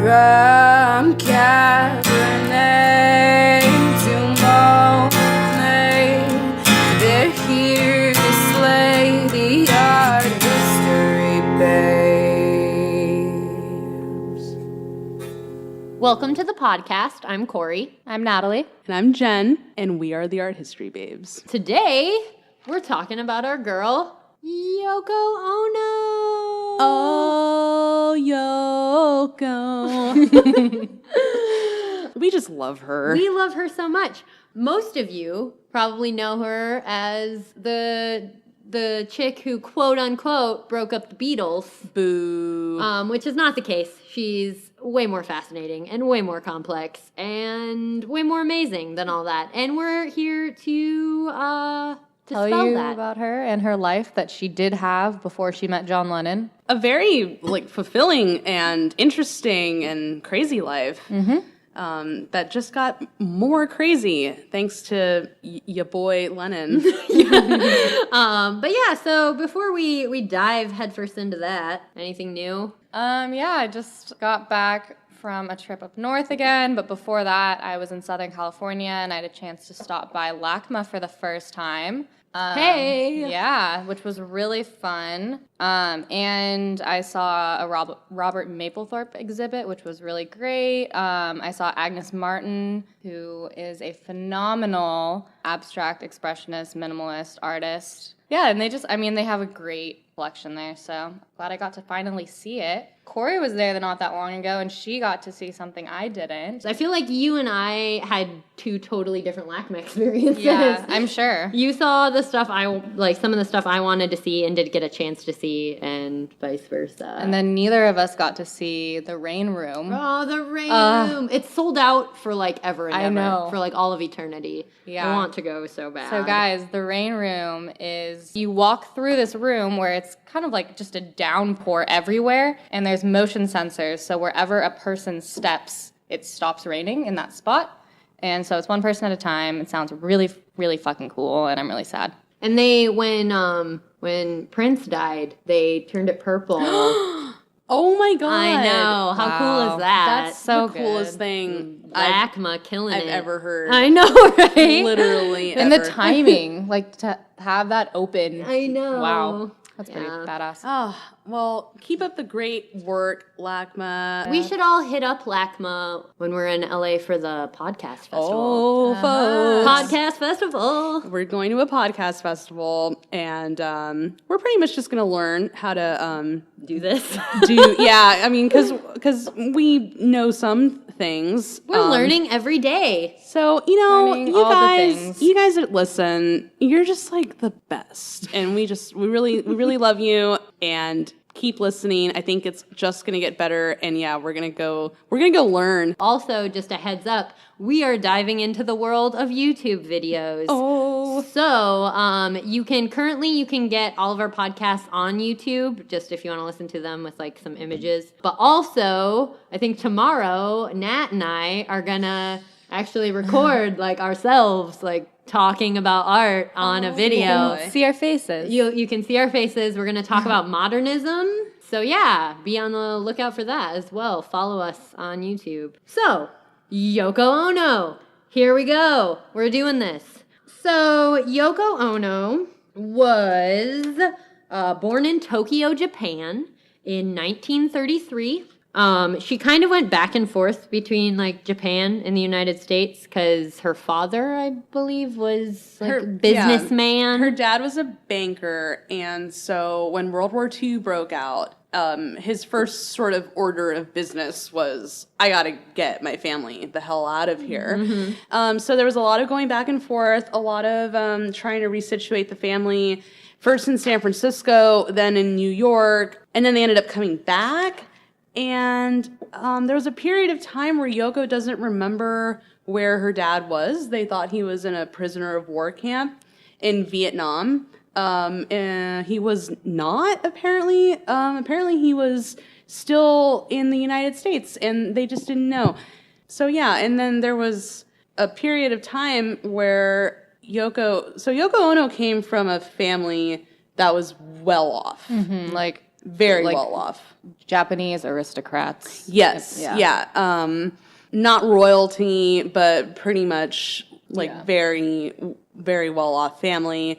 From Cabernet to Monet, they're here to slay the art history babes. Welcome to the podcast. I'm Corey. I'm Natalie. And I'm Jen, and we are the Art History Babes. Today, we're talking about our girl, Yoko Ono. Oh, Yoko. We just love her. We love her so much. Most of you probably know her as the chick who, quote unquote, broke up the Beatles. Boo. Which is not the case. She's way more fascinating and way more complex and way more amazing than all that. And we're here to Tell you about her and her life that she did have before she met John Lennon. A very, fulfilling and interesting and crazy life. Mm-hmm. That just got more crazy thanks to your boy Lennon. But yeah, so before we dive headfirst into that, anything new? I just got back from a trip up north again, but before that, I was in Southern California, and I had a chance to stop by LACMA for the first time. Hey! Yeah, which was really fun. And I saw a Robert Mapplethorpe exhibit, which was really great. I saw Agnes Martin, who is a phenomenal abstract expressionist, minimalist artist. Yeah, and they have a great collection there, so glad I got to finally see it. Corey was there not that long ago, and she got to see something I didn't. I feel like you and I had two totally different LACMA experiences. Yeah, I'm sure. You saw the stuff some of the stuff I wanted to see and did get a chance to see, and vice versa. And then neither of us got to see the Rain Room. Oh, the Rain Room. It's sold out for ever and ever. I know. For all of eternity. Yeah. I want to go so bad. So guys, the Rain Room is, you walk through this room where it's kind of like just a downpour everywhere, and there's motion sensors, so wherever a person steps, it stops raining in that spot. And so it's one person at a time. It sounds really, really fucking cool, and I'm really sad. And when Prince died, they turned it purple. Oh my god. I know. How cool is that? That's so the coolest thing LACMA killing I've it. ever heard. I know, right? Literally And ever. the timing, to have that open. I know. Wow. That's pretty badass. Oh, well, keep up the great work, LACMA. We should all hit up LACMA when we're in LA for the podcast festival. Oh, folks. Podcast festival. We're going to a podcast festival, and we're pretty much just going to learn how to Do this. because we know some things. We're learning every day. So, Learning all the things. you guys that listen, you're just the best. And we really love you, and keep listening. I think it's just going to get better. And yeah, we're going to go learn. Also, just a heads up, we are diving into the world of YouTube videos. Oh. So, you can get all of our podcasts on YouTube, just if you want to listen to them with some images. But also, I think tomorrow, Nat and I are gonna actually record ourselves, talking about art on a video. See our faces. You can see our faces. We're going to talk about modernism. So yeah, be on the lookout for that as well. Follow us on YouTube. So, Yoko Ono. Here we go. We're doing this. So, Yoko Ono was born in Tokyo, Japan in 1933. She kind of went back and forth between Japan and the United States because her father, I believe, was a businessman. Her dad was a banker, and so when World War II broke out, his first sort of order of business was, I gotta get my family the hell out of here. Mm-hmm. So there was a lot of going back and forth, a lot of trying to resituate the family, first in San Francisco, then in New York, and then they ended up coming back. And there was a period of time where Yoko doesn't remember where her dad was. They thought he was in a prisoner of war camp in Vietnam. And he was not, apparently. Apparently he was still in the United States, and they just didn't know. So yeah, and then there was a period of time where Yoko Ono came from a family that was well off. Mm-hmm. very Like- well off. Japanese aristocrats. Yes, Yeah. yeah. Not royalty, but pretty much like Yeah. very, very well off family.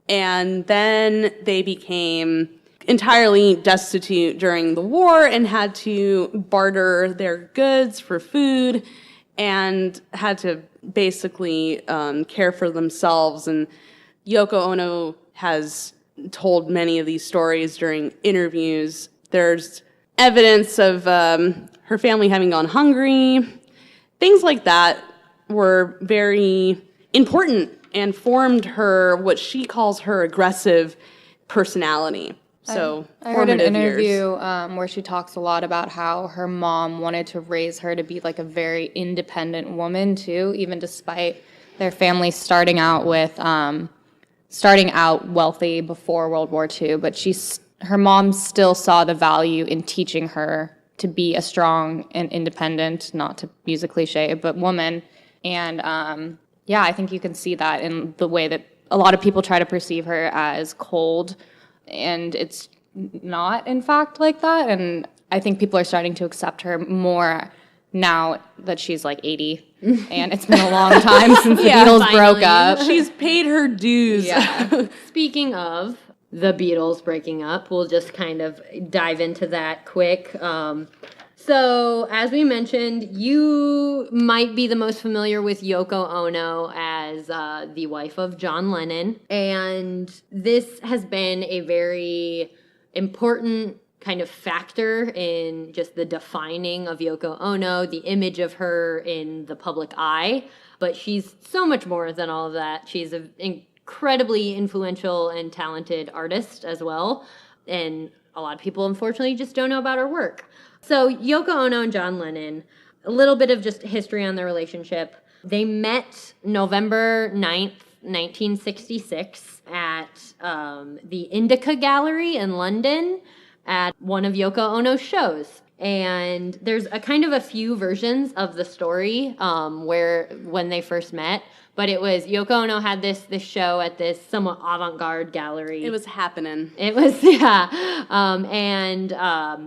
And then they became entirely destitute during the war and had to barter their goods for food and had to basically care for themselves. And Yoko Ono has told many of these stories during interviews. There's evidence of her family having gone hungry. Things like that were very important and formed her, what she calls her aggressive personality. So I heard an formative years. interview where she talks a lot about how her mom wanted to raise her to be like a very independent woman too, even despite their family starting out wealthy before World War II. But her mom still saw the value in teaching her to be a strong and independent, not to use a cliche, but woman. And yeah, I think you can see that in the way that a lot of people try to perceive her as cold, and it's not, in fact, like that. And I think people are starting to accept her more now that she's like 80, and it's been a long time since the Beatles broke finally. up. She's paid her dues. Yeah. Speaking of the Beatles breaking up, we'll just kind of dive into that quick. So, as we mentioned, you might be the most familiar with Yoko Ono as the wife of John Lennon. And this has been a very important kind of factor in just the defining of Yoko Ono, the image of her in the public eye. But she's so much more than all of that. She's an incredibly influential and talented artist as well. And a lot of people, unfortunately, just don't know about her work. So Yoko Ono and John Lennon, a little bit of just history on their relationship. They met November 9th, 1966 at the Indica Gallery in London at one of Yoko Ono's shows. And there's a kind of a few versions of the story when they first met. But it was Yoko Ono had this show at this somewhat avant-garde gallery. It was happening. It was, yeah. And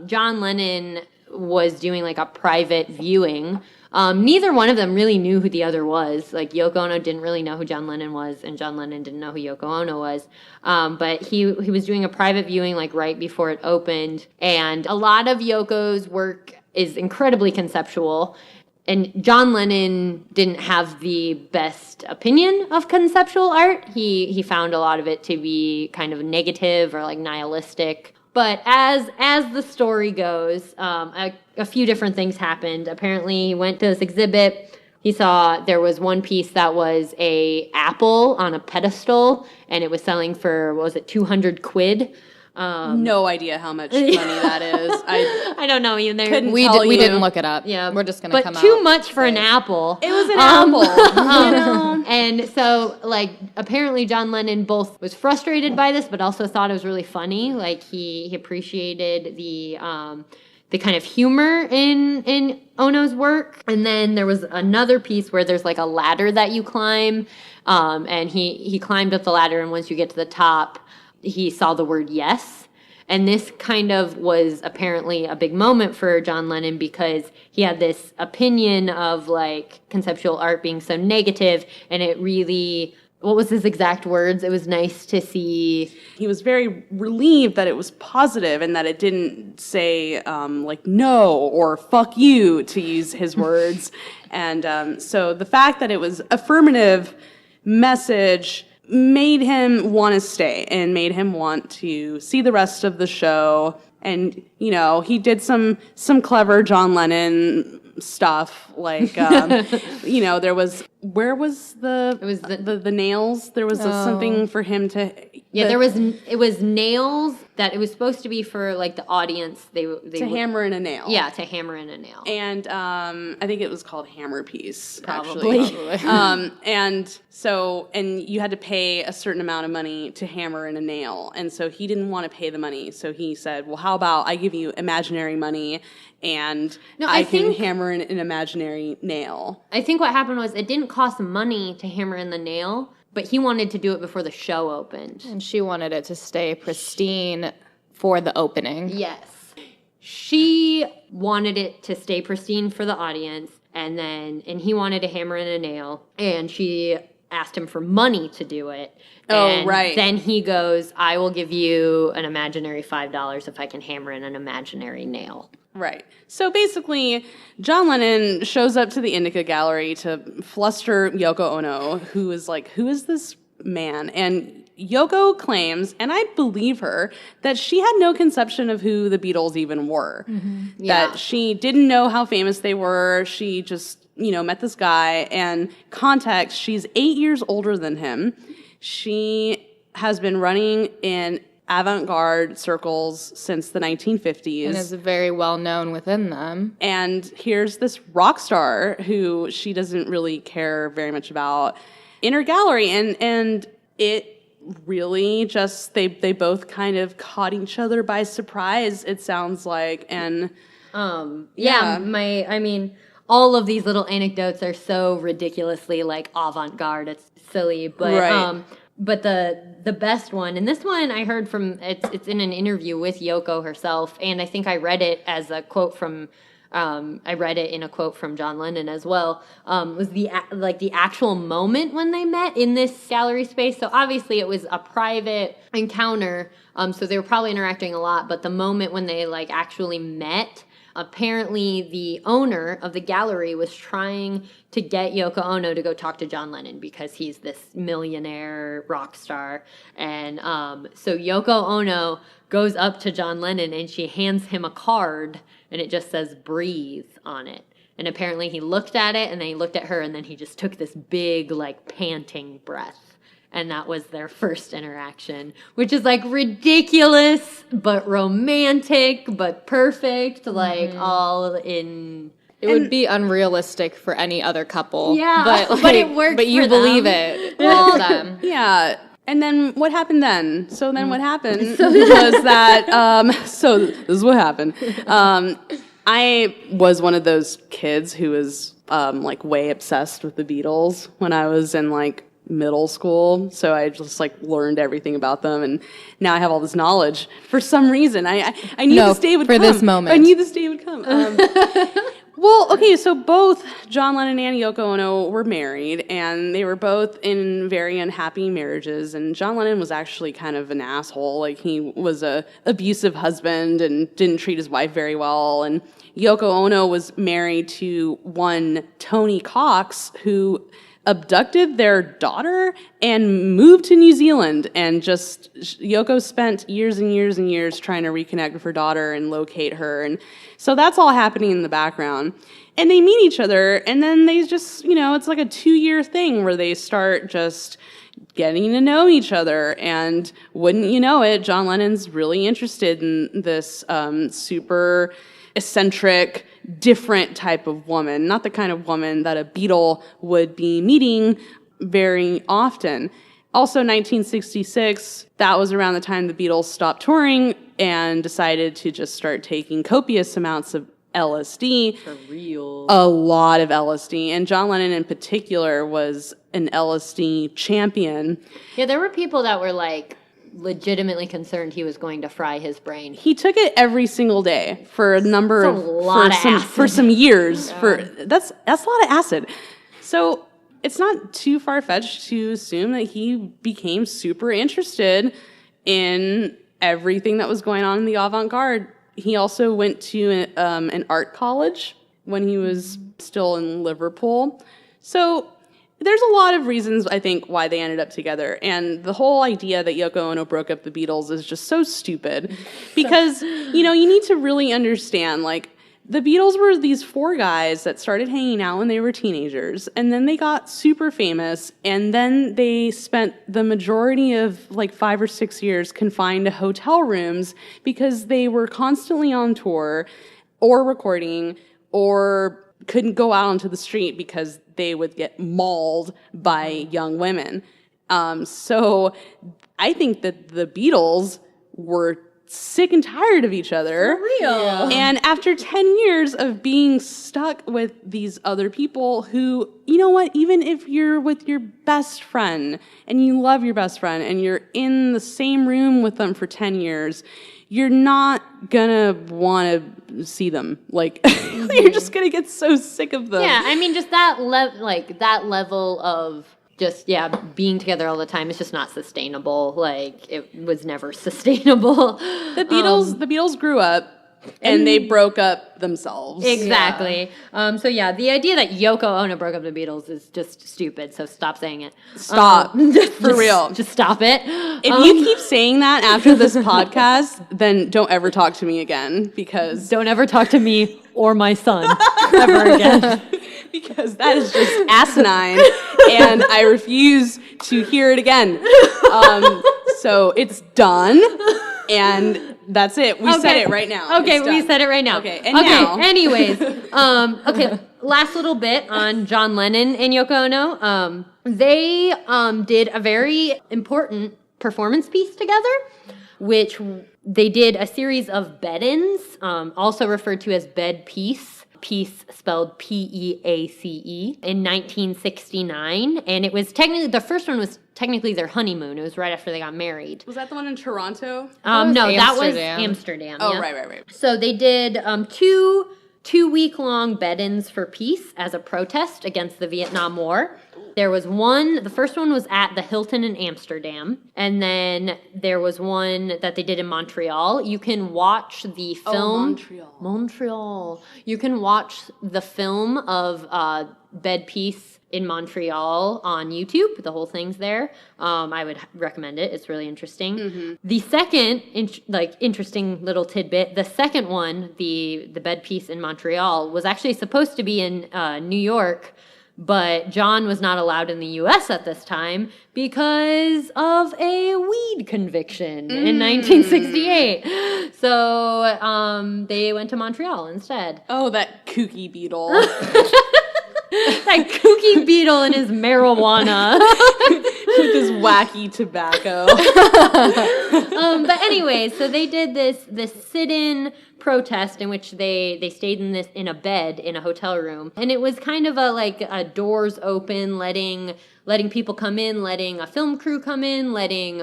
John Lennon was doing like a private viewing. Neither one of them really knew who the other was. Like Yoko Ono didn't really know who John Lennon was, and John Lennon didn't know who Yoko Ono was. But he was doing a private viewing like right before it opened. And a lot of Yoko's work is incredibly conceptual. And John Lennon didn't have the best opinion of conceptual art. He found a lot of it to be kind of negative or like nihilistic. But as the story goes, a few different things happened. Apparently, he went to this exhibit. He saw there was one piece that was a apple on a pedestal, and it was selling for, what was it, 200 quid. No idea how much money that is. I don't know either. Couldn't We tell you. didn't look it up. Yeah, We're just gonna but come out. too much for an apple. It was an apple, you know? And so, like, apparently John Lennon both was frustrated by this, but also thought it was really funny. Like, he appreciated the kind of humor in Ono's work. And then there was another piece where there's like a ladder that you climb, and he climbed up the ladder, and once you get to the top, he saw the word yes. And this kind of was apparently a big moment for John Lennon because he had this opinion of like conceptual art being so negative, and it really, what was his exact words? It was nice to see. He was very relieved that it was positive and that it didn't say like no or fuck you, to use his words. And so the fact that it was affirmative message made him want to stay and made him want to see the rest of the show. And, you know, he did some clever John Lennon stuff, like, you know, there was, where was the nails? There was something for him to... it was nails that it was supposed to be for like the audience. They hammer in a nail. Yeah, to hammer in a nail. And I think it was called Hammer Piece, Probably. actually. And you had to pay a certain amount of money to hammer in a nail. And so he didn't want to pay the money. So he said, well, how about I give you imaginary money and I can hammer in an imaginary nail. I think what happened was it didn't cost money to hammer in the nail, but he wanted to do it before the show opened. And she wanted it to stay pristine for the opening. Yes. She wanted it to stay pristine for the audience, and he wanted to hammer in a nail, and she asked him for money to do it. And right. Then he goes, I will give you an imaginary $5 if I can hammer in an imaginary nail. Right. So basically, John Lennon shows up to the Indica Gallery to fluster Yoko Ono, who is like, who is this man? And Yoko claims, and I believe her, that she had no conception of who the Beatles even were. Mm-hmm. That she didn't know how famous they were. She just, met this guy. And context, she's 8 years older than him. She has been running in avant-garde circles since the 1950s. And is very well known within them. And here's this rock star who she doesn't really care very much about in her gallery. And it really just, they both kind of caught each other by surprise, it sounds like. And all of these little anecdotes are so ridiculously like avant-garde. It's silly, but right. But the best one, and this one I heard from, it's in an interview with Yoko herself, and I think I read it as a quote from, I read it in a quote from John Lennon as well, was the actual moment when they met in this gallery space. So obviously it was a private encounter, so they were probably interacting a lot, but the moment when they like actually met, apparently the owner of the gallery was trying to get Yoko Ono to go talk to John Lennon because he's this millionaire rock star. And so Yoko Ono goes up to John Lennon and she hands him a card and it just says breathe on it. And apparently he looked at it and then he looked at her and then he just took this big like panting breath. And that was their first interaction, which is like ridiculous, but romantic, but perfect, like all in. It would be unrealistic for any other couple. Yeah, but it works. But you for believe them. it. Well, for them. Yeah. And then what happened then? So then what happened was that, so this is what happened. I was one of those kids who was like way obsessed with the Beatles when I was in like middle school, so I just like learned everything about them, and now I have all this knowledge. For some reason, I knew this day would come. For this moment. I knew this day would come. Well, okay, so both John Lennon and Yoko Ono were married, and they were both in very unhappy marriages, and John Lennon was actually kind of an asshole. Like, he was a abusive husband and didn't treat his wife very well, and Yoko Ono was married to one Tony Cox, who abducted their daughter and moved to New Zealand, and just Yoko spent years and years and years trying to reconnect with her daughter and locate her, and so that's all happening in the background. And they meet each other, and then they just, it's like a 2-year thing where they start just getting to know each other, and wouldn't you know it, John Lennon's really interested in this super eccentric, different type of woman, not the kind of woman that a Beatle would be meeting very often. Also, 1966, that was around the time the Beatles stopped touring and decided to just start taking copious amounts of LSD. For real. A lot of LSD. And John Lennon in particular was an LSD champion. Yeah, there were people that were like legitimately concerned he was going to fry his brain. He took it every single day for a number That's a lot of acid. For some years. That's a lot of acid. So it's not too far-fetched to assume that he became super interested in everything that was going on in the avant-garde. He also went to an art college when he was still in Liverpool. So there's a lot of reasons, I think, why they ended up together. And the whole idea that Yoko Ono broke up the Beatles is just so stupid. Because, you need to really understand, like, the Beatles were these 4 guys that started hanging out when they were teenagers. And then they got super famous. And then they spent the majority of, like, 5 or 6 years confined to hotel rooms because they were constantly on tour or recording or couldn't go out onto the street because they would get mauled by young women. So I think that the Beatles were sick and tired of each other. For real. Yeah. And after 10 years of being stuck with these other people who, you know what, even if you're with your best friend and you love your best friend and you're in the same room with them for 10 years, you're not gonna want to see them. Like, you're just gonna get so sick of them. Yeah, I mean, just that that level of just being together all the time is just not sustainable. Like, it was never sustainable. The Beatles grew up. And they broke up themselves. Exactly. Yeah. So the idea that Yoko Ono broke up the Beatles is just stupid. So stop saying it. Stop. For real. Just stop it. If you keep saying that after this podcast, then don't ever talk to me again, because don't ever talk to me or my son ever again. Because that is just asinine, and I refuse to hear it again. So it's done, and that's it. We said it right now. Okay, we said it right now. Okay, and now. Anyways, last little bit on John Lennon and Yoko Ono. They did a very important performance piece together, which they did a series of bed-ins, also referred to as bed piece. Peace spelled Peace, in 1969, and it was technically, the first one was technically their honeymoon. It was right after they got married. Was that the one in Toronto? No, that was Amsterdam. Oh, yeah. right. So they did two-week-long bed-ins for peace as a protest against the Vietnam War. There was one, the first one was at the Hilton in Amsterdam, and then there was one that they did in Montreal. You can watch the film. Montreal. You can watch the film of Bed Peace in Montreal on YouTube. The whole thing's there. I would recommend it. It's really interesting. Mm-hmm. The second, interesting little tidbit, the second one, the Bed Peace in Montreal, was actually supposed to be in New York, but John was not allowed in the U.S. at this time because of a weed conviction in 1968. So they went to Montreal instead. Oh, that kooky Beatle. That kooky Beatle and his marijuana. With his wacky tobacco. But anyway, so they did this sit-in protest in which they stayed in a bed in a hotel room, and it was kind of a doors open, letting people come in, letting a film crew come in, letting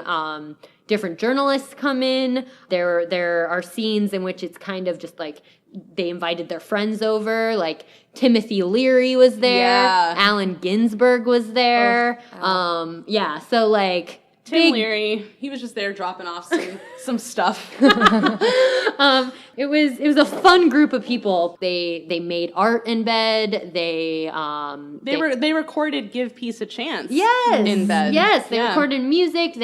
different journalists come in. There are scenes in which it's kind of just like they invited their friends over, like Timothy Leary was there, Allen Ginsberg was there. So like Tim Leary, he was just there dropping off some stuff. It was a fun group of people. They made art in bed. They recorded "Give Peace a Chance." Yes, in bed. Yes, they recorded music.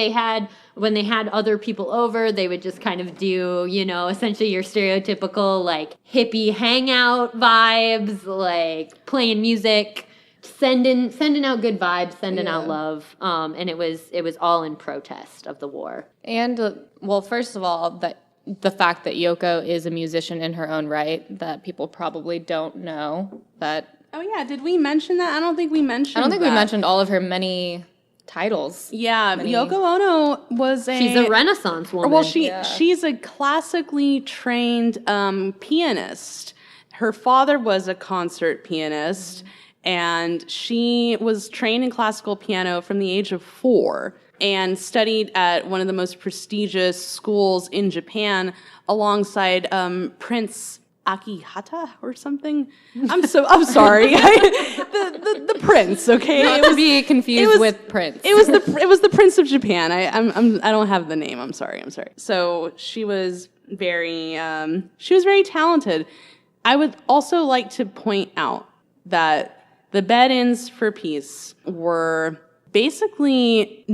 When they had other people over, they would just kind of do, essentially your stereotypical like hippie hangout vibes, like playing music, sending out good vibes, sending out love. And it was all in protest of the war. And first of all, the fact that Yoko is a musician in her own right, that people probably don't know that. Oh yeah, did we mention that? I don't think we mentioned. I don't think we mentioned all of her many titles. Yeah, Yoko Ono was she's a Renaissance woman. Well, she's a classically trained pianist. Her father was a concert pianist, and she was trained in classical piano from the age of 4 and studied at one of the most prestigious schools in Japan alongside Prince Akihata or something. I'm sorry. The prince, okay? Not to be confused with Prince. It was the Prince of Japan. I don't have the name. I'm sorry. So she was very talented. I would also like to point out that the bed-ins for peace were basically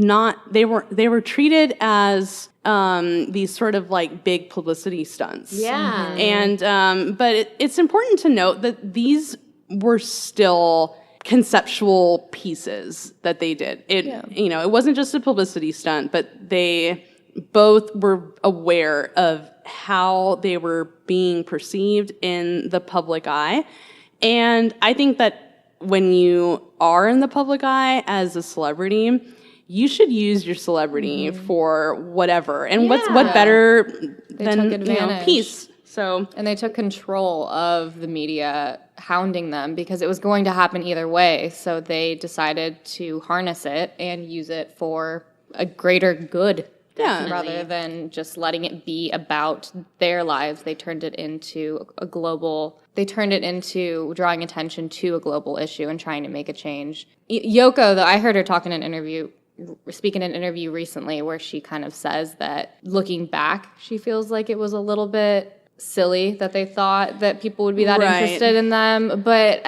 they were treated as these sort of like big publicity stunts. Yeah. And but it's important to note that these were still conceptual pieces that they did. It wasn't just a publicity stunt, but they both were aware of how they were being perceived in the public eye. And I think that when you are in the public eye as a celebrity, you should use your celebrity for whatever. And what better than peace? And they took control of the media hounding them because it was going to happen either way. So they decided to harness it and use it for a greater good. definitely. Rather than just letting it be about their lives, they turned it into drawing attention to a global issue and trying to make a change. Yoko, though, I heard her speak in an interview recently where she kind of says that looking back, she feels like it was a little bit silly that they thought that people would be that interested in them, but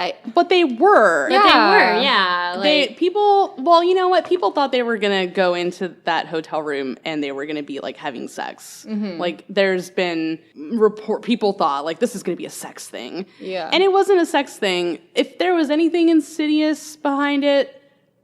they were. Well, you know what? People thought they were going to go into that hotel room and they were going to be like having sex. Mm-hmm. Like there's been people thought like this is going to be a sex thing. Yeah. And it wasn't a sex thing. If there was anything insidious behind it,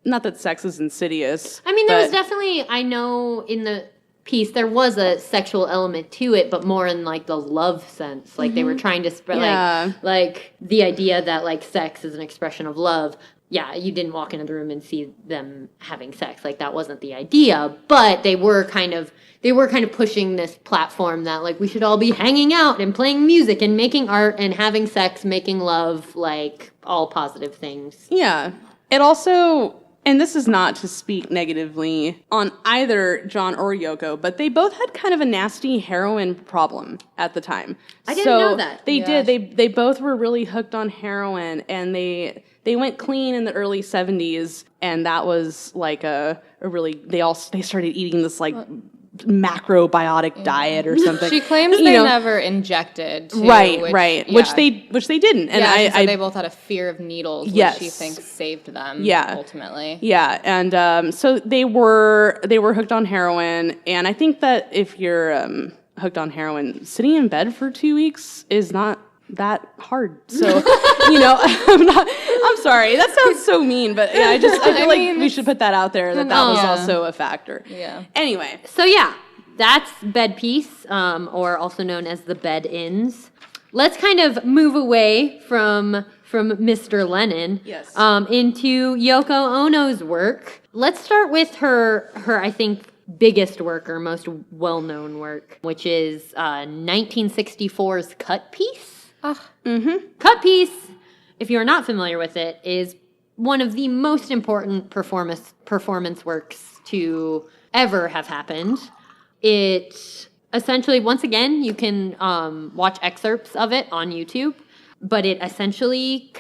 not that sex is insidious. I mean, there was definitely, I know in the piece there was a sexual element to it, but more in like the love sense. Like they were trying to spread like the idea that like sex is an expression of love. Yeah, you didn't walk into the room and see them having sex. Like that wasn't the idea, but they were kind of pushing this platform that like we should all be hanging out and playing music and making art and having sex, making love, like all positive things. Yeah. It also, and this is not to speak negatively on either John or Yoko, but they both had kind of a nasty heroin problem at the time. I didn't know that. They did. They both were really hooked on heroin, and they went clean in the early 70s, and that was like a really, they started eating this like macrobiotic diet or something. She claims they never injected too, right. Which they didn't. And she said they both had a fear of needles, which she thinks saved them ultimately. Yeah, and so they were hooked on heroin, and I think that if you're hooked on heroin, sitting in bed for 2 weeks is not that hard. So, I'm sorry. That sounds so mean, but yeah, I feel like we should put that out there that was also a factor. Yeah. Anyway. So yeah, that's Bed Peace, or also known as the Bed-Ins. Let's kind of move away from Mr. Lennon into Yoko Ono's work. Let's start with her I think, biggest work or most well-known work, which is 1964's Cut Piece. Cut Piece, if you're not familiar with it, is one of the most important performance works to ever have happened. It essentially, once again, you can watch excerpts of it on YouTube, but it essentially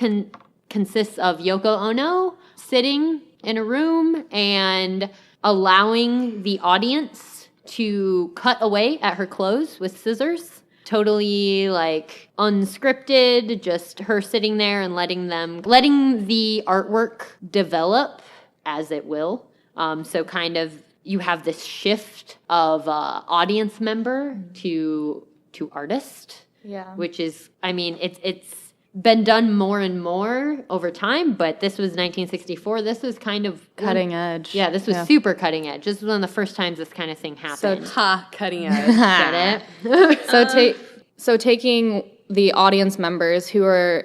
consists of Yoko Ono sitting in a room and allowing the audience to cut away at her clothes with scissors. Totally like unscripted, just her sitting there and letting the artwork develop as it will. So kind of you have this shift of audience member to artist. Yeah. Which is, I mean, it's been done more and more over time, but this was 1964. This was kind of cutting edge. Yeah, this was super cutting edge. This was one of the first times this kind of thing happened. Cutting edge. Get it? So taking the audience members who are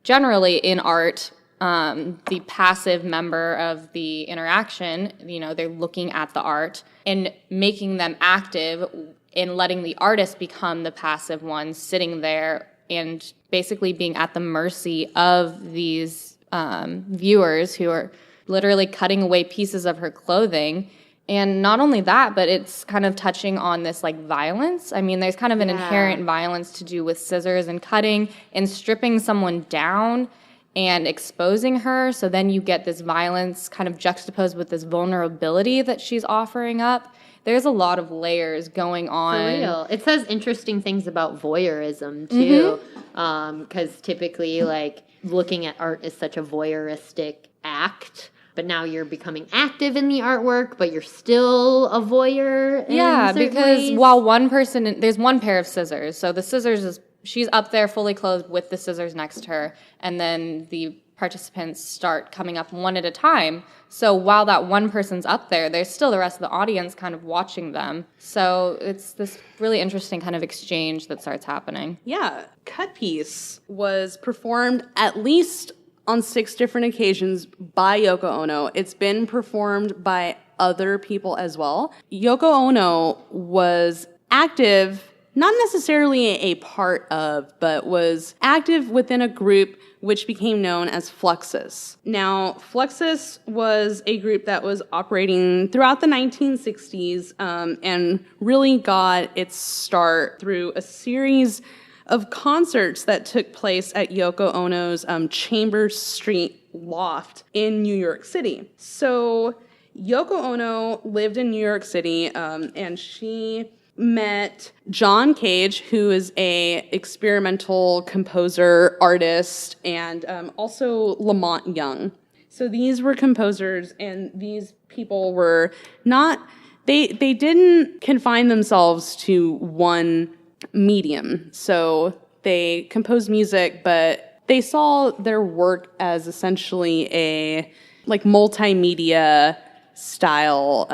generally in art, the passive member of the interaction, they're looking at the art, and making them active in letting the artist become the passive one, sitting there and basically being at the mercy of these viewers who are literally cutting away pieces of her clothing. And not only that, but it's kind of touching on this like violence. I mean, there's kind of an inherent violence to do with scissors and cutting and stripping someone down and exposing her. So then you get this violence kind of juxtaposed with this vulnerability that she's offering up. There's a lot of layers going on. For real. It says interesting things about voyeurism, too. Because typically, like, looking at art is such a voyeuristic act. But now you're becoming active in the artwork, but you're still a voyeur. Yeah, because while there's one pair of scissors. So the scissors she's up there fully clothed with the scissors next to her. And then the participants start coming up one at a time. So while that one person's up there, there's still the rest of the audience kind of watching them. So it's this really interesting kind of exchange that starts happening. Yeah. Cut Piece was performed at least on 6 different occasions by Yoko Ono. It's been performed by other people as well. Yoko Ono was active not necessarily a part of, but was active within a group which became known as Fluxus. Now, Fluxus was a group that was operating throughout the 1960s and really got its start through a series of concerts that took place at Yoko Ono's Chambers Street loft in New York City. So Yoko Ono lived in New York City, and she met John Cage, who is a experimental composer, artist, and also Lamont Young. So these were composers, and these people were not, they didn't confine themselves to one medium. So they composed music, but they saw their work as essentially a like multimedia style.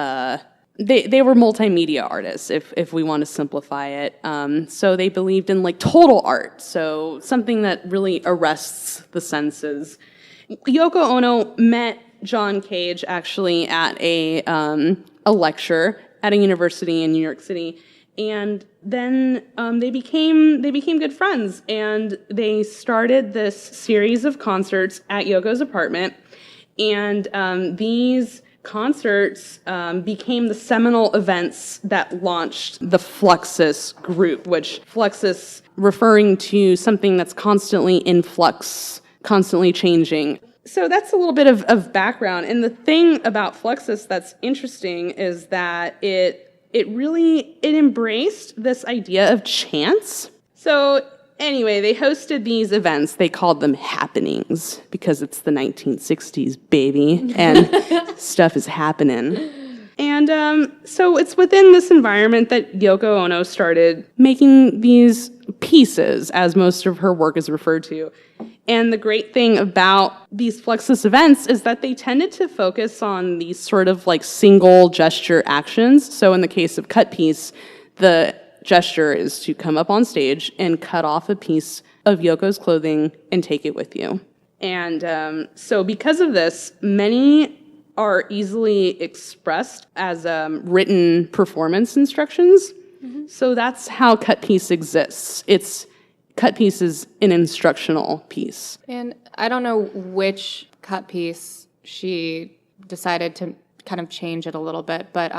They were multimedia artists, if we want to simplify it. So they believed in like total art, so something that really arrests the senses. Yoko Ono met John Cage actually at a lecture at a university in New York City, and then they became good friends, and they started this series of concerts at Yoko's apartment, and these concerts became the seminal events that launched the Fluxus group, which Fluxus referring to something that's constantly in flux, constantly changing. So that's a little bit of background. And the thing about Fluxus that's interesting is that it embraced this idea of chance. So anyway, they hosted these events. They called them happenings because it's the 1960s, baby, and stuff is happening. And so it's within this environment that Yoko Ono started making these pieces, as most of her work is referred to. And the great thing about these Fluxus events is that they tended to focus on these sort of like single gesture actions. So in the case of Cut Piece, the gesture is to come up on stage and cut off a piece of Yoko's clothing and take it with you. And so because of this, many are easily expressed as written performance instructions. Mm-hmm. So that's how Cut Piece exists. Cut Piece is an instructional piece. And I don't know which cut piece she decided to kind of change it a little bit, but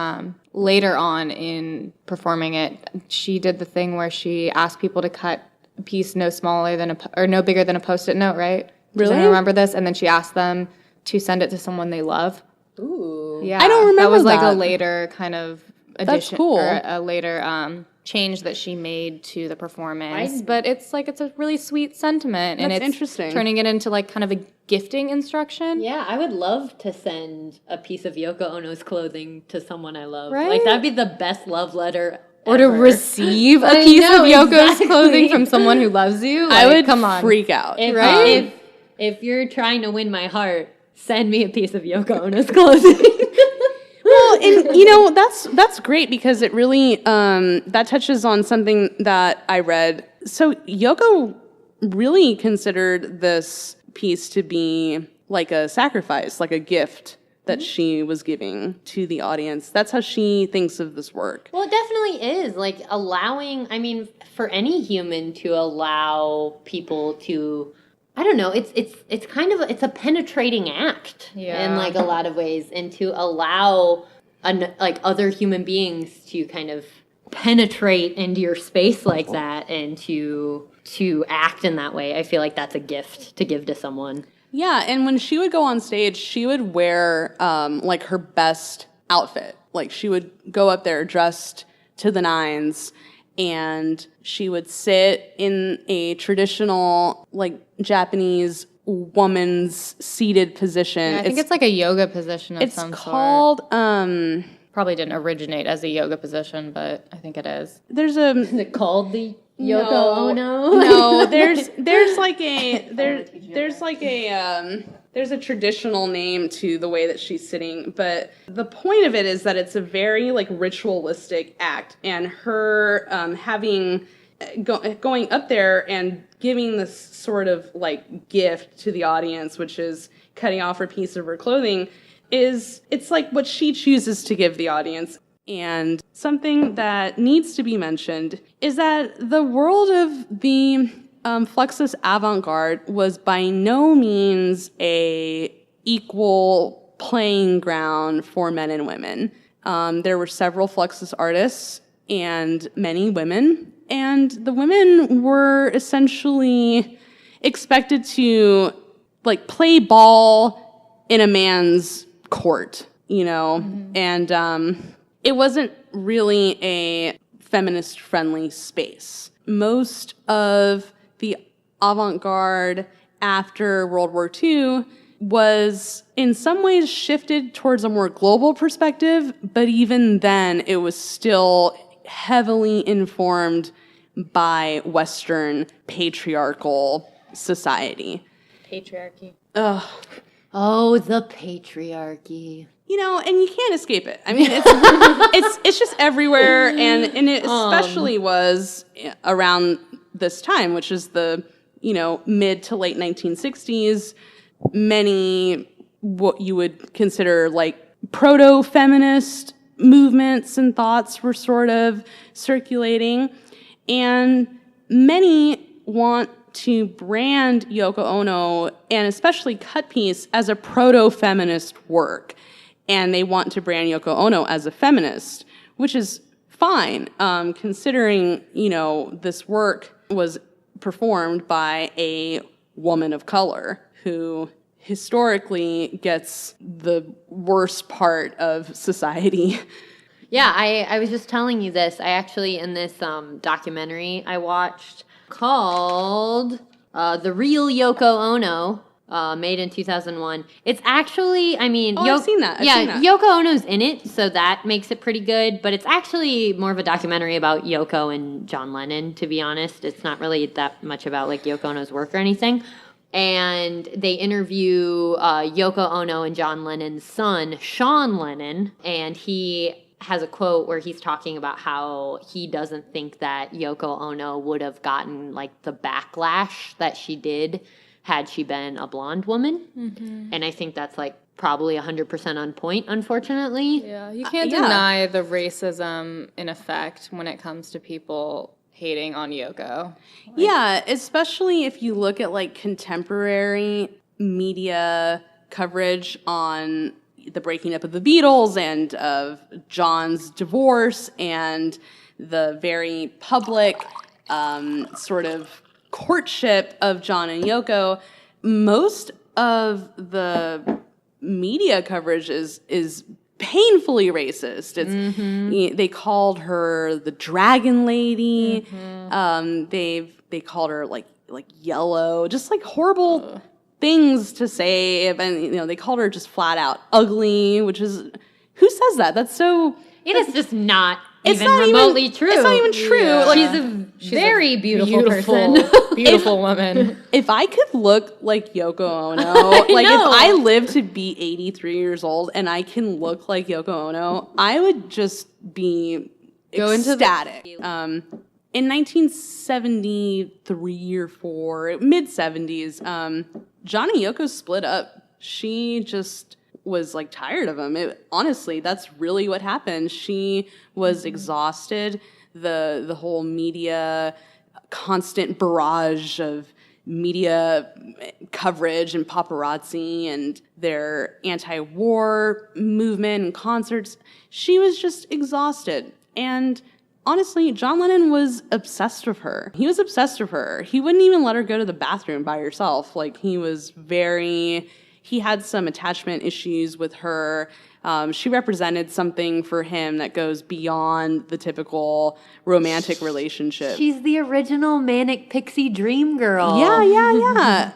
later on in performing it, she did the thing where she asked people to cut a piece no smaller than no bigger than a Post-it note, right? Really? Does anyone remember this? And then she asked them to send it to someone they love. Ooh. Yeah. I don't remember that. Was like that. a later kind of addition. That's cool. Or a later change that she made to the performance. But it's a really sweet sentiment. And it's interesting. Turning it into like kind of a gifting instruction. Yeah, I would love to send a piece of Yoko Ono's clothing to someone I love. Right? Like, that'd be the best love letter Or to ever. receive a I piece know, of Yoko's exactly. clothing from someone who loves you. Like, I would come on. freak out. If you're trying to win my heart, send me a piece of Yoko Ono's clothing. Well, and that's great because it really that touches on something that I read. So Yoko really considered this piece to be like a sacrifice, like a gift that she was giving to the audience. That's how she thinks of this work. Well, it definitely is. Like, allowing, I mean, for any human to allow people to, I don't know, it's kind of, it's a penetrating act in, like, a lot of ways. And to allow, like, other human beings to kind of penetrate into your space like that and to act in that way, I feel like that's a gift to give to someone. Yeah, and when she would go on stage, she would wear like her best outfit. Like she would go up there dressed to the nines, and she would sit in a traditional like Japanese woman's seated position. Yeah, I think it's like a yoga position of some sort. It's called probably didn't originate as a yoga position, but I think it is. There's a Is it called the Yoko Ono? No, there's a traditional name to the way that she's sitting, but the point of it is that it's a very like ritualistic act, and her going up there and giving this sort of like gift to the audience, which is cutting off her piece of her clothing, it's like what she chooses to give the audience. And something that needs to be mentioned is that the world of the Fluxus avant-garde was by no means a equal playing ground for men and women. There were several Fluxus artists and many women, and the women were essentially expected to like play ball in a man's court, and it wasn't really a feminist-friendly space. Most of the avant-garde after World War II was in some ways shifted towards a more global perspective, but even then it was still heavily informed by Western patriarchal society. Patriarchy. Ugh. Oh, the patriarchy. And you can't escape it. I mean, it's just everywhere, and it especially was around this time, which is the mid to late 1960s. Many what you would consider like proto-feminist movements and thoughts were sort of circulating, and many want to brand Yoko Ono, and especially Cut Piece, as a proto-feminist work. And they want to brand Yoko Ono as a feminist, which is fine, considering, this work was performed by a woman of color who historically gets the worst part of society. Yeah, I was just telling you this. I actually, in this documentary I watched called The Real Yoko Ono, made in 2001. It's actually, I've seen that. I've seen that. Yoko Ono's in it, so that makes it pretty good, but it's actually more of a documentary about Yoko and John Lennon, to be honest. It's not really that much about like Yoko Ono's work or anything. And they interview Yoko Ono and John Lennon's son, Sean Lennon, and he has a quote where he's talking about how he doesn't think that Yoko Ono would have gotten like the backlash that she did had she been a blonde woman. Mm-hmm. And I think that's like probably 100% on point, unfortunately. Yeah, you can't deny the racism in effect when it comes to people hating on Yoko. Yeah, especially if you look at like contemporary media coverage on the breaking up of the Beatles and of John's divorce and the very public sort of courtship of John and Yoko. Most of the media coverage is painfully racist. It's they called her the Dragon Lady. They called her like yellow, just like horrible things to say. And they called her just flat out ugly, which is, who says that? That's so. It is just not even remotely true. It's not even true. Yeah. Like, She's a very beautiful person. Beautiful woman. If I could look like Yoko Ono, like if I live to be 83 years old and I can look like Yoko Ono, I would just be ecstatic. In 1973 or 4, mid-70s, John and Yoko split up. She just was like tired of him. Honestly, that's really what happened. She was exhausted. The whole media, constant barrage of media coverage and paparazzi and their anti-war movement and concerts. She was just exhausted. And honestly, John Lennon was obsessed with her. He was obsessed with her. He wouldn't even let her go to the bathroom by herself. Like, he had some attachment issues with her. She represented something for him that goes beyond the typical romantic relationship. She's the original manic pixie dream girl. Yeah.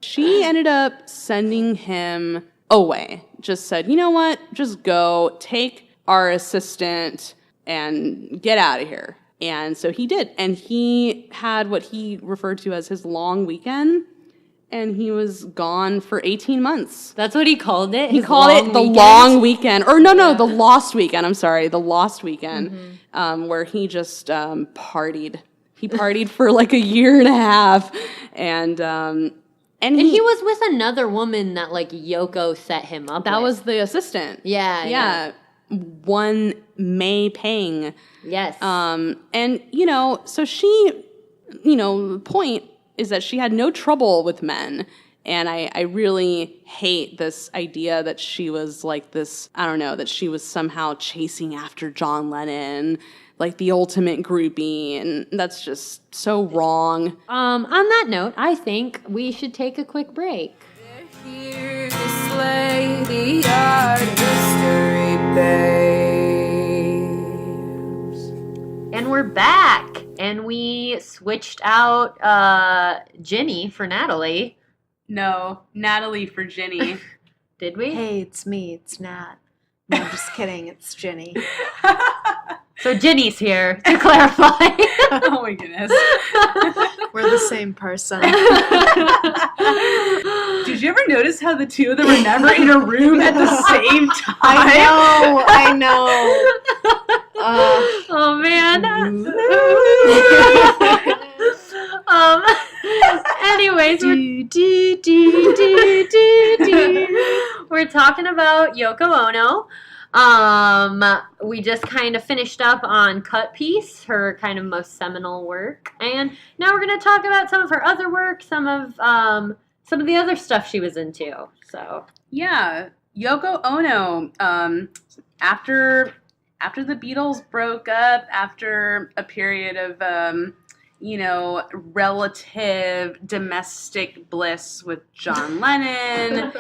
She ended up sending him away. Just said, you know what? Just go, take our assistant, and get out of here. And so he did. And he had what he referred to as his long weekend. And he was gone for 18 months. That's what he called it? He called it the long weekend. Or no, the lost weekend. I'm sorry, the lost weekend, where he just partied. He partied for like a year and a half. And he was with another woman that like Yoko set him up with. That was the assistant. Yeah. one May Pang. Yes. And, so she, the point is that she had no trouble with men. And I really hate this idea that she was like this, I don't know, that she was somehow chasing after John Lennon, like the ultimate groupie. And that's just so wrong. On that note, I think we should take a quick break. Here to slay the art history babes. And we're back. And we switched out Ginny for Natalie. No, Natalie for Ginny. Did we? Hey, it's me. It's Nat. No, I'm just kidding. It's Ginny. So Ginny's here to clarify. Oh my goodness. We're the same person. Did you ever notice how the two of them were never in a room at the same time? I know. Oh man. Anyways, we're talking about Yoko Ono. We just kind of finished up on Cut Piece, her kind of most seminal work, and now we're going to talk about some of her other work, some of the other stuff she was into. So yeah, Yoko Ono. After the Beatles broke up, after a period of relative domestic bliss with John Lennon.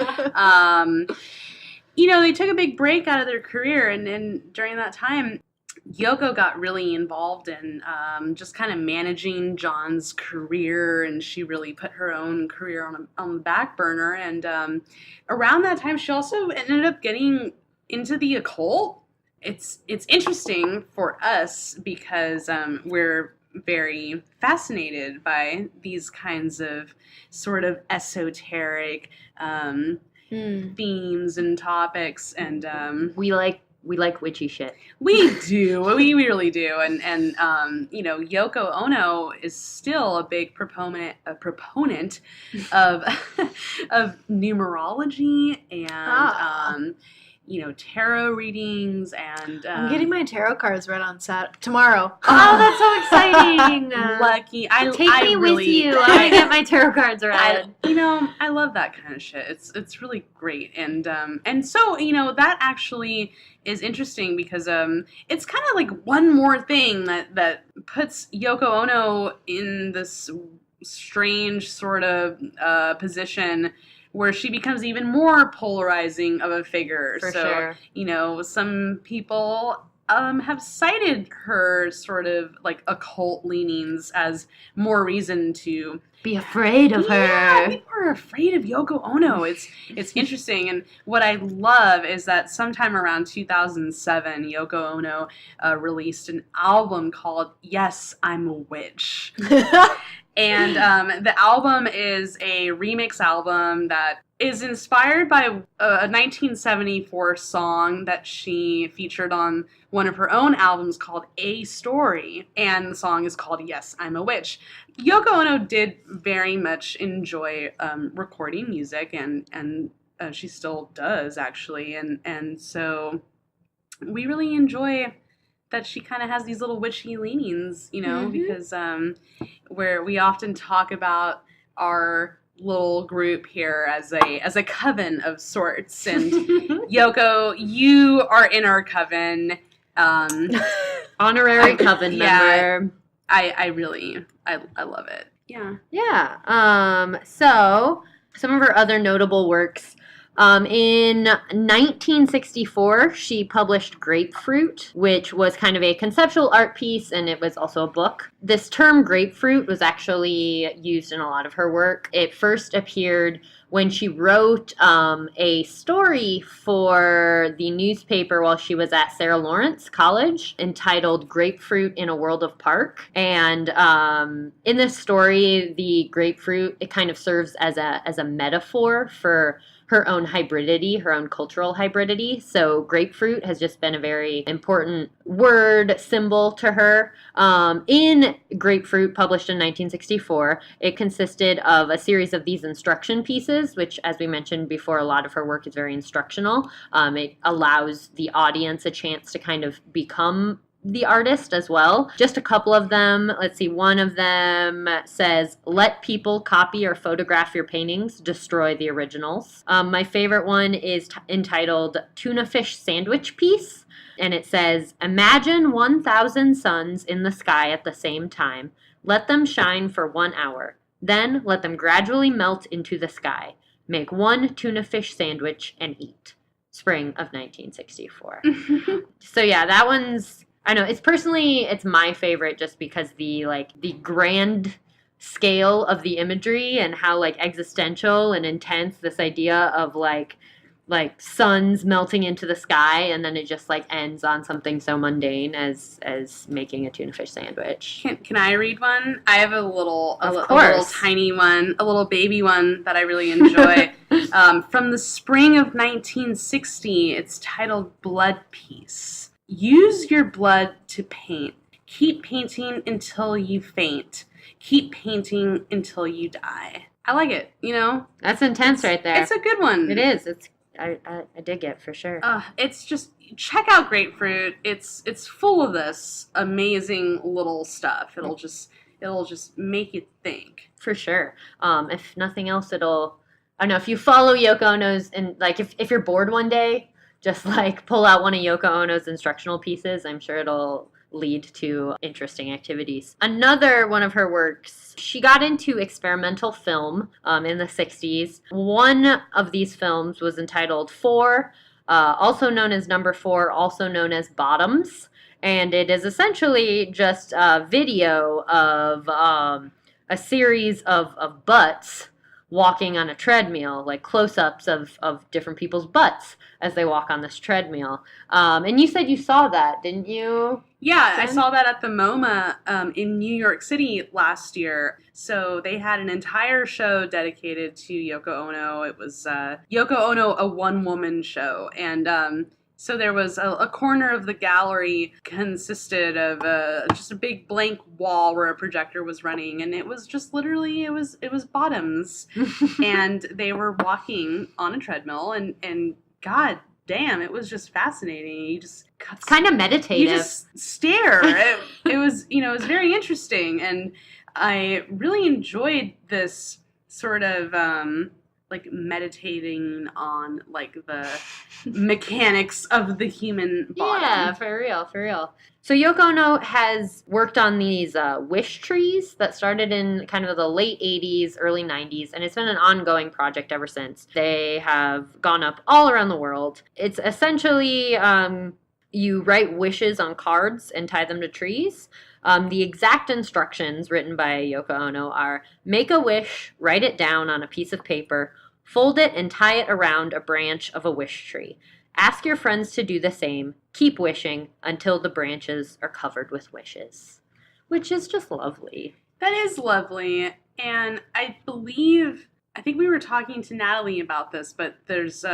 They took a big break out of their career, and during that time, Yoko got really involved in just kind of managing John's career, and she really put her own career on the back burner. And around that time, she also ended up getting into the occult. It's interesting for us because we're very fascinated by these kinds of sort of esoteric themes and topics, and we like witchy shit. we do, we really do, and Yoko Ono is still a big proponent of of numerology and tarot readings, and I'm getting my tarot cards read on tomorrow. Oh, that's so exciting! Lucky. Take me with you. I want to get my tarot cards read. I love that kind of shit. It's really great, and so that actually is interesting because it's kind of like one more thing that puts Yoko Ono in this strange sort of position where she becomes even more polarizing of a figure. For sure. Some people have cited her sort of like occult leanings as more reason to be afraid of her. Yeah, people are afraid of Yoko Ono. It's interesting, and what I love is that sometime around 2007, Yoko Ono released an album called "Yes, I'm a Witch." And the album is a remix album that is inspired by a 1974 song that she featured on one of her own albums called A Story. And the song is called Yes, I'm a Witch. Yoko Ono did very much enjoy recording music, and she still does, actually. And so we really enjoy that she kind of has these little witchy leanings, because where we often talk about our little group here as a coven of sorts, and Yoko, you are in our coven, honorary coven member. I really love it. Yeah. So some of her other notable works. In 1964, she published Grapefruit, which was kind of a conceptual art piece, and it was also a book. This term grapefruit was actually used in a lot of her work. It first appeared when she wrote a story for the newspaper while she was at Sarah Lawrence College, entitled Grapefruit in a World of Park. And in this story, the grapefruit, it kind of serves as a metaphor for her own hybridity, her own cultural hybridity. So grapefruit has just been a very important word, symbol to her. In Grapefruit, published in 1964, it consisted of a series of these instruction pieces, which, as we mentioned before, a lot of her work is very instructional. It allows the audience a chance to kind of become the artist as well. Just a couple of them. Let's see. One of them says, "Let people copy or photograph your paintings. Destroy the originals." My favorite one is entitled "Tuna Fish Sandwich Piece." And it says, "Imagine 1,000 suns in the sky at the same time. Let them shine for 1 hour. Then let them gradually melt into the sky. Make one tuna fish sandwich and eat." Spring of 1964. So yeah, that one's, I know, it's my favorite just because the grand scale of the imagery and how like existential and intense this idea of like suns melting into the sky, and then it just like ends on something so mundane as making a tuna fish sandwich. Can I read one? I have a little tiny one, a little baby one that I really enjoy. From the spring of 1960, it's titled "Blood Peace." "Use your blood to paint. Keep painting until you faint. Keep painting until you die." I like it, That's intense right there. It's a good one. It is. I dig it for sure. It's just, check out Grapefruit. It's full of this amazing little stuff. It'll just make you think. For sure. If nothing else, I don't know, if you follow Yoko Ono's, and like if you're bored one day, just like pull out one of Yoko Ono's instructional pieces. I'm sure it'll lead to interesting activities. Another one of her works, she got into experimental film in the 60s. One of these films was entitled Four, also known as Number Four, also known as Bottoms. And it is essentially just a video of a series of butts walking on a treadmill, like close-ups of different people's butts as they walk on this treadmill. And you said you saw that, didn't you? Yeah, I saw that at the MoMA in New York City last year. So they had an entire show dedicated to Yoko Ono. It was Yoko Ono, a one-woman show. And so there was a corner of the gallery consisted of just a big blank wall where a projector was running, and it was just literally it was bottoms, and they were walking on a treadmill, and God damn, it was just fascinating. It's kind of meditative. You just stare. It was it was very interesting, and I really enjoyed this sort of like meditating on like the mechanics of the human body. Yeah, for real. So Yoko Ono has worked on these wish trees that started in kind of the late 80s, early 90s, and it's been an ongoing project ever since. They have gone up all around the world. It's essentially you write wishes on cards and tie them to trees. The exact instructions written by Yoko Ono are: make a wish, write it down on a piece of paper, fold it and tie it around a branch of a wish tree. Ask your friends to do the same. Keep wishing until the branches are covered with wishes. Which is just lovely. That is lovely. And I think we were talking to Natalie about this, but there's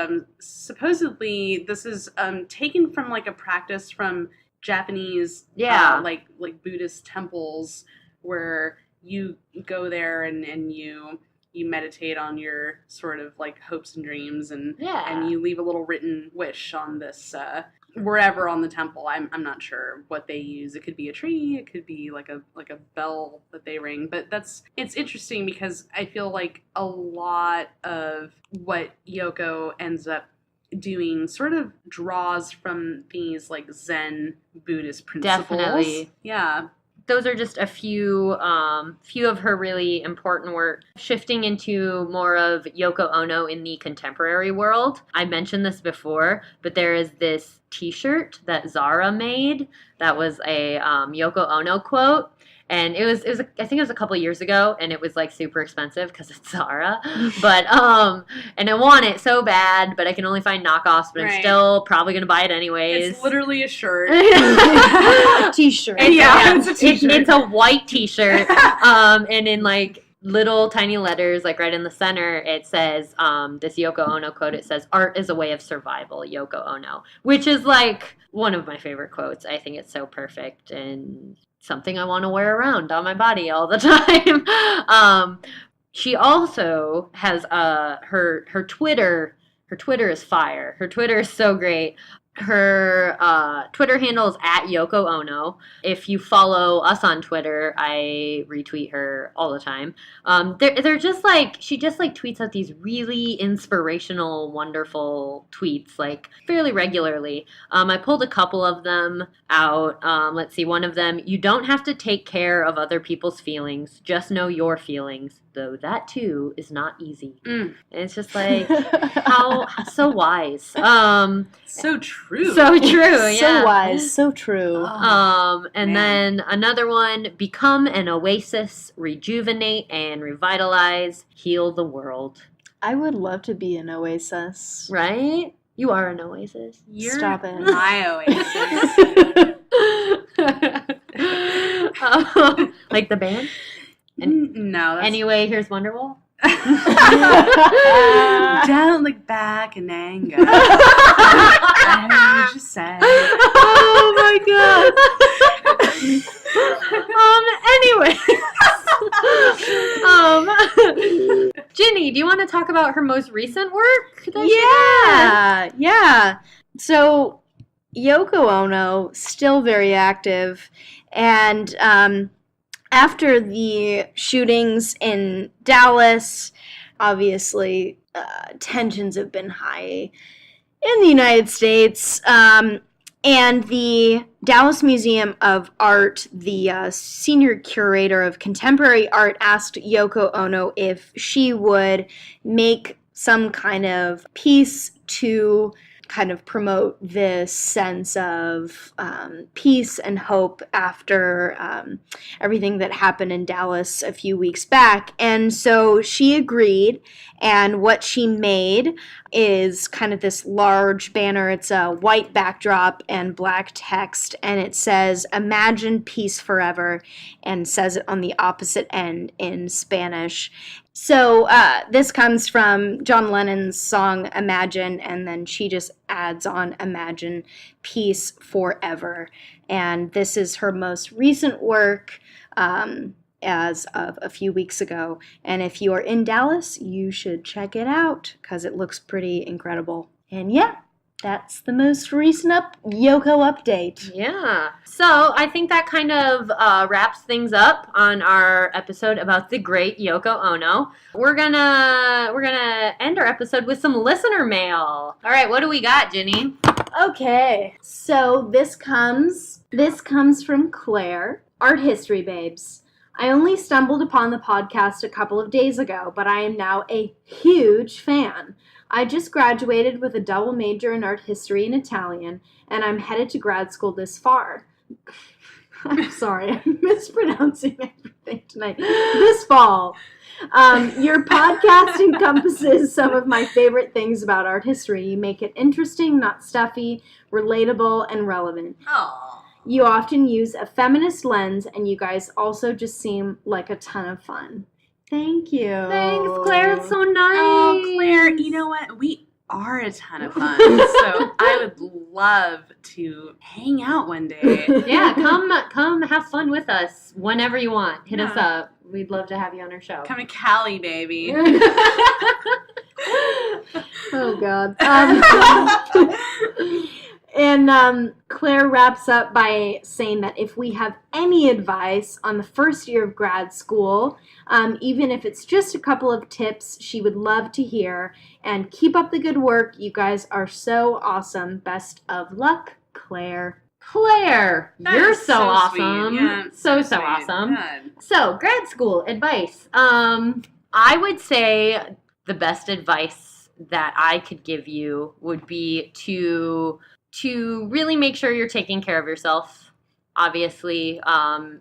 supposedly this is taken from like a practice from Japanese like Buddhist temples, where you go there and you meditate on your sort of like hopes and dreams, and you leave a little written wish on this wherever on the temple. I'm not sure what they use. It could be a tree, it could be like a bell that they ring, but it's interesting because I feel like a lot of what Yoko ends up doing sort of draws from these like Zen Buddhist principles. Definitely. Yeah. Those are just a few of her really important work. Shifting into more of Yoko Ono in the contemporary world. I mentioned this before, but there is this t-shirt that Zara made that was a Yoko Ono quote. And I think it was a couple years ago, and it was like super expensive because it's Zara. But and I want it so bad, but I can only find knockoffs. But I'm still probably gonna buy it anyways. It's literally a shirt, t-shirt. It's a t-shirt. It's a white t-shirt, and in like little tiny letters, like right in the center, it says, this Yoko Ono quote, it says, "Art is a way of survival, Yoko Ono," which is like one of my favorite quotes. I think it's so perfect and something I want to wear around on my body all the time. She also has her Twitter. Her Twitter is fire. Her Twitter is so great. Her Twitter handle is at Yoko Ono. If you follow us on Twitter, I retweet her all the time. They're just like, she just like tweets out these really inspirational, wonderful tweets, like fairly regularly. I pulled a couple of them out. Let's see, one of them: "You don't have to take care of other people's feelings. Just know your feelings, though that too is not easy." And it's just like, how so wise. So true. So true, yeah. So wise, so true. And then another one: "Become an oasis, rejuvenate and revitalize, heal the world." I would love to be an oasis. Right? You are an oasis. You're Stop it. my oasis. Like the band? No. That's Anyway, here's Wonderwall. Don't look back in anger. I heard you say. Oh my god. Anyway. Ginny, do you want to talk about her most recent work? Yeah. So Yoko Ono, still very active, and after the shootings in Dallas, obviously tensions have been high in the United States. And the Dallas Museum of Art, the senior curator of contemporary art, asked Yoko Ono if she would make some kind of piece to kind of promote this sense of peace and hope after everything that happened in Dallas a few weeks back. And so she agreed, and what she made is kind of this large banner. It's a white backdrop and black text, and it says, "Imagine peace forever," and says it on the opposite end in Spanish. So this comes from John Lennon's song Imagine, and then she just adds on Imagine peace forever. And this is her most recent work as of a few weeks ago. And if you are in Dallas, you should check it out because it looks pretty incredible. And yeah, that's the most recent Yoko update. Yeah. So I think that kind of wraps things up on our episode about the great Yoko Ono. We're gonna end our episode with some listener mail. All right, what do we got, Ginny? Okay, so this comes from Claire, Art History Babes. I only stumbled upon the podcast a couple of days ago, but I am now a huge fan. I just graduated with a double major in art history and Italian, and I'm headed to grad school this fall. I'm sorry, I'm mispronouncing everything tonight. This fall. Your podcast encompasses some of my favorite things about art history. You make it interesting, not stuffy, relatable, and relevant. Aww. You often use a feminist lens, and you guys also just seem like a ton of fun. Thank you. Thanks, Claire. It's so nice. Oh, Claire, you know what? We are a ton of fun, so I would love to hang out one day. Yeah, come have fun with us whenever you want. Hit us up. We'd love to have you on our show. Come to Cali, baby. Oh, God. And Claire wraps up by saying that if we have any advice on the first year of grad school, even if it's just a couple of tips, she would love to hear. And keep up the good work. You guys are so awesome. Best of luck, Claire. Claire, That you're is so awesome. Sweet. Yeah, So sweet. awesome. God. So, grad school advice. I would say the best advice that I could give you would be to really make sure you're taking care of yourself. Obviously,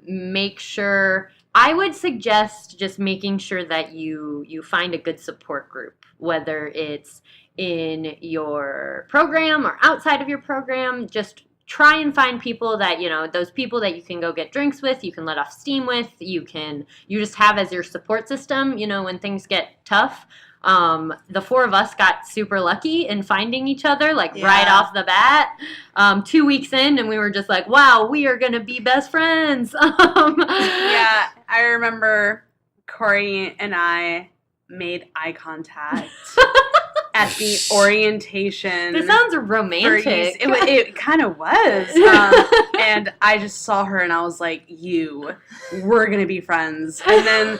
make sure. I would suggest just making sure that you find a good support group, whether it's in your program or outside of your program. Just try and find people that, those people that you can go get drinks with, you can let off steam with, you just have as your support system, when things get tough. The four of us got super lucky in finding each other, right off the bat. 2 weeks in, and we were just like, wow, we are going to be best friends. Yeah, I remember Corey and I made eye contact at the orientation. This sounds romantic. It kind of was. And I just saw her and I was like, we're going to be friends. And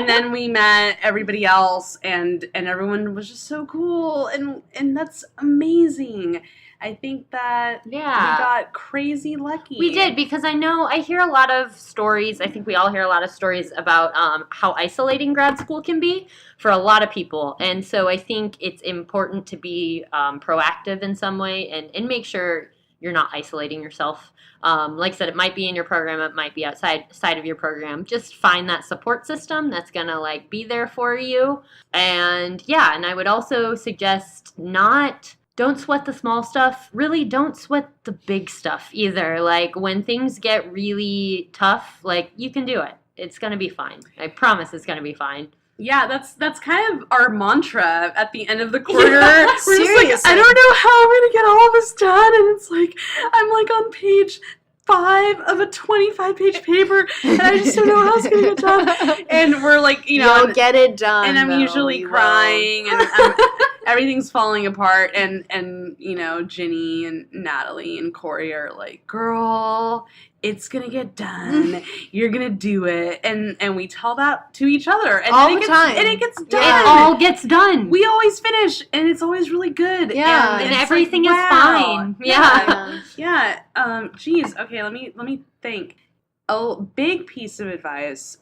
then we met everybody else and everyone was just so cool. And that's amazing. I think that we got crazy lucky. We did, because I hear a lot of stories. I think we all hear a lot of stories about how isolating grad school can be for a lot of people. And so I think it's important to be proactive in some way and make sure you're not isolating yourself. Like I said, it might be in your program, it might be outside of your program. Just find that support system that's going to be there for you. And I would also suggest don't sweat the small stuff. Really, don't sweat the big stuff either. When things get really tough, you can do it. It's going to be fine. I promise it's going to be fine. Yeah, that's kind of our mantra at the end of the quarter. Yeah, we're just I don't know how I'm going to get all of this done. And it's I'm on page 5 of a 25-page paper, and I just don't know how it's going to get done. And we're you'll get it done. And I'm usually crying, and everything's falling apart. And Ginny and Natalie and Corey are like, girl, it's going to get done. You're going to do it. And we tell that to each other. And all the time. And it gets done. It all gets done. We always finish, and it's always really good. Yeah. And everything is fine. Yeah. Yeah. Geez. Okay, let me think. A big piece of advice.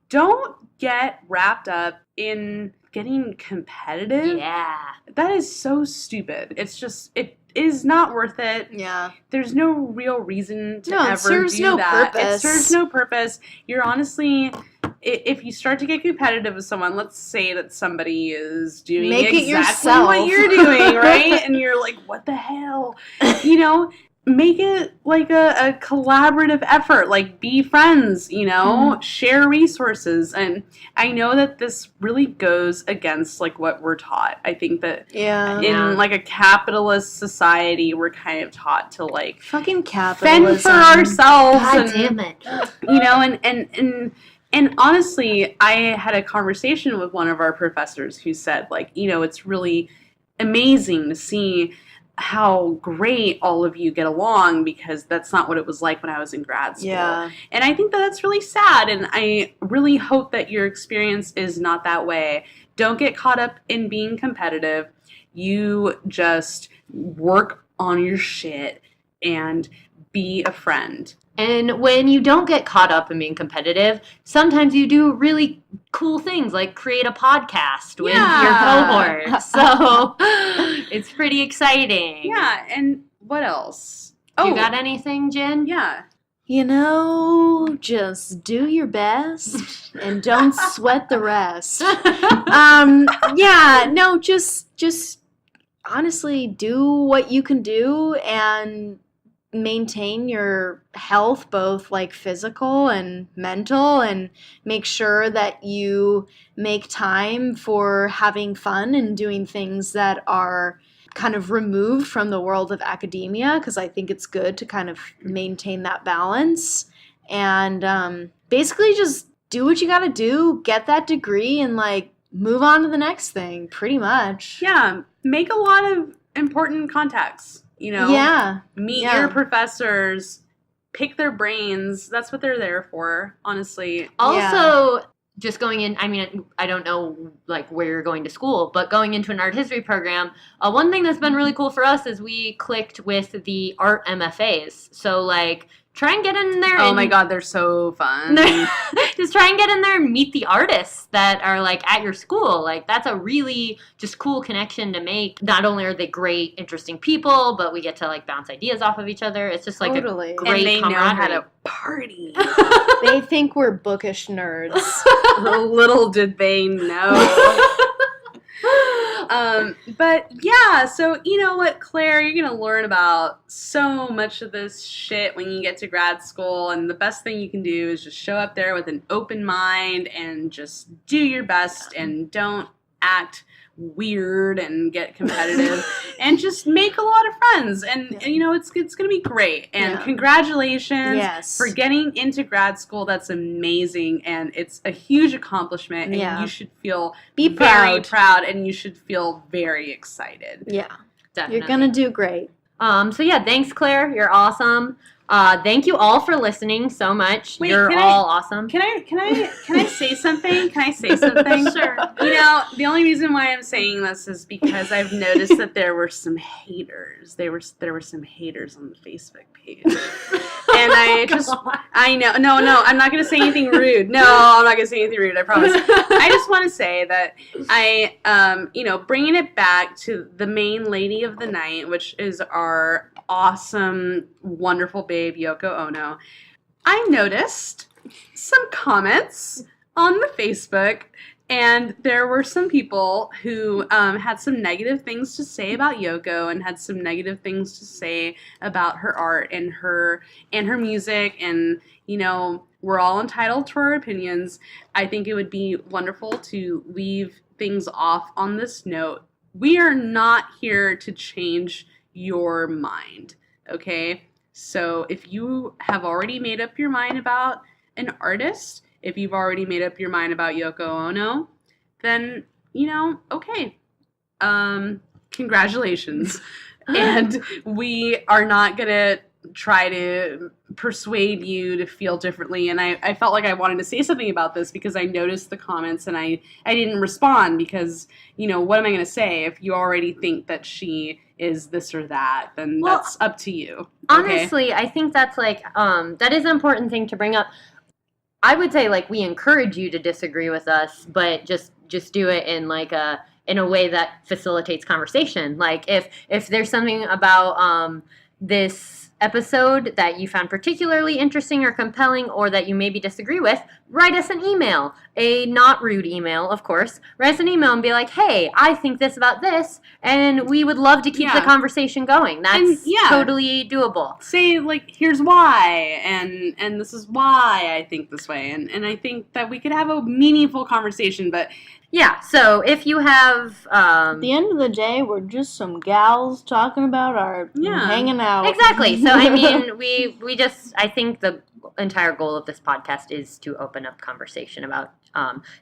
Don't get wrapped up in getting competitive. Yeah. That is so stupid. It's just, it is not worth it. Yeah. There's no real reason to it ever serves do no that. purpose. It serves no purpose. You're honestly, if you start to get competitive with someone, let's say that somebody is doing exactly what you're doing, right? And you're like, what the hell? Make it a collaborative effort. Be friends, share resources. And I know that this really goes against what we're taught. I think that in a capitalist society, we're kind of taught to fucking capitalism. fend for ourselves. God damn it. And honestly, I had a conversation with one of our professors who said it's really amazing to see how great all of you get along, because that's not what it was like when I was in grad school. Yeah. And I think that that's really sad, and I really hope that your experience is not that way. Don't get caught up in being competitive. You just work on your shit and be a friend. And when you don't get caught up in being competitive, sometimes you do really cool things like create a podcast with your cohort. So it's pretty exciting. Yeah, and what else? You got anything, Jen? Yeah. Just do your best and don't sweat the rest. Just honestly do what you can do and maintain your health, both physical and mental, and make sure that you make time for having fun and doing things that are kind of removed from the world of academia, because I think it's good to kind of maintain that balance. And basically just do what you gotta do, get that degree, and move on to the next thing, pretty much. Yeah, make a lot of important contacts. Meet your professors, pick their brains. That's what they're there for, honestly. Also, just going in, I don't know where you're going to school, but going into an art history program, one thing that's been really cool for us is we clicked with the art MFAs. So try and get in there. Oh my God, they're so fun. Just try and get in there and meet the artists that are at your school. That's a really just cool connection to make. Not only are they great, interesting people, but we get to a ideas off of each other. It's just Totally. a great and they camaraderie. know how to party. They think we're bookish nerds. Little did they know. But yeah, so you know what, Claire, you're going to learn about so much of this shit when you get to grad school. And the best thing you can do is just show up there with an open mind and just do your best and don't act weird and get competitive and just make a lot of friends. And you know, it's going to be great. And congratulations for getting into grad school. That's amazing. And it's a huge accomplishment. And you should feel very proud and you should feel very excited. Yeah. Definitely. You're going to do great. So yeah, thanks, Claire. You're awesome. Thank you all for listening so much. Wait, You're all awesome. Can I say something? Can I say something? Sure. You know, the only reason why I'm saying this is because I've noticed that there were some haters. There were some haters on the Facebook page. And I know, I'm not going to say anything rude. No, I'm not going to say anything rude, I promise. I just want to say that you know, bringing it back to the main lady of the night, which is our awesome, wonderful babe, Yoko Ono, I noticed some comments on the Facebook, and there were some people who had some negative things to say about Yoko and had some negative things to say about her art and her music, and you know, we're all entitled to our opinions. I think it would be wonderful to leave things off on this note. We are not here to change your mind, okay? So if you have already made up your mind about an artist, if you've already made up your mind about Yoko Ono, then, you know, okay. Congratulations. And we are not going to try to persuade you to feel differently. And I felt like I wanted to say something about this because I noticed the comments and I didn't respond because, you know, what am I going to say? If you already think that she is this or that, then that's up to you. Okay? Honestly, I think that's like, that is an important thing to bring up. I would say, like, we encourage you to disagree with us, but just do it in like in a way that facilitates conversation. Like if there's something about this episode that you found particularly interesting or compelling or that you maybe disagree with, write us an email. A not rude email, of course. Write us an email and be like, hey, I think this about this, and we would love to keep the conversation going. That's totally doable. Say, like, here's why, and this is why I think this way, and I think that we could have a meaningful conversation, but yeah, so if you have... At the end of the day, we're just some gals talking about art and hanging out. Exactly. So, I mean, we just... I think the entire goal of this podcast is to open up conversation about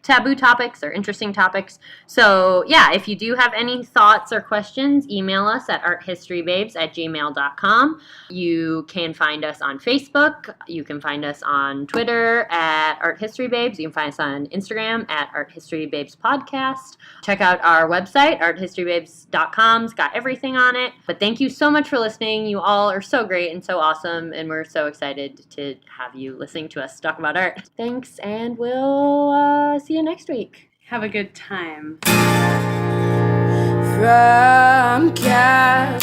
taboo topics or interesting topics. So, yeah, if you do have any thoughts or questions, email us at arthistorybabes@gmail.com. You can find us on Facebook. You can find us on Twitter at arthistorybabes. You can find us on Instagram at arthistorybabespodcast. Check out our website, arthistorybabes.com. It's got everything on it. But thank you so much for listening. You all are so great and so awesome, and we're so excited to have you listening to us talk about art. Thanks, and we'll see you next week. have a good time. From California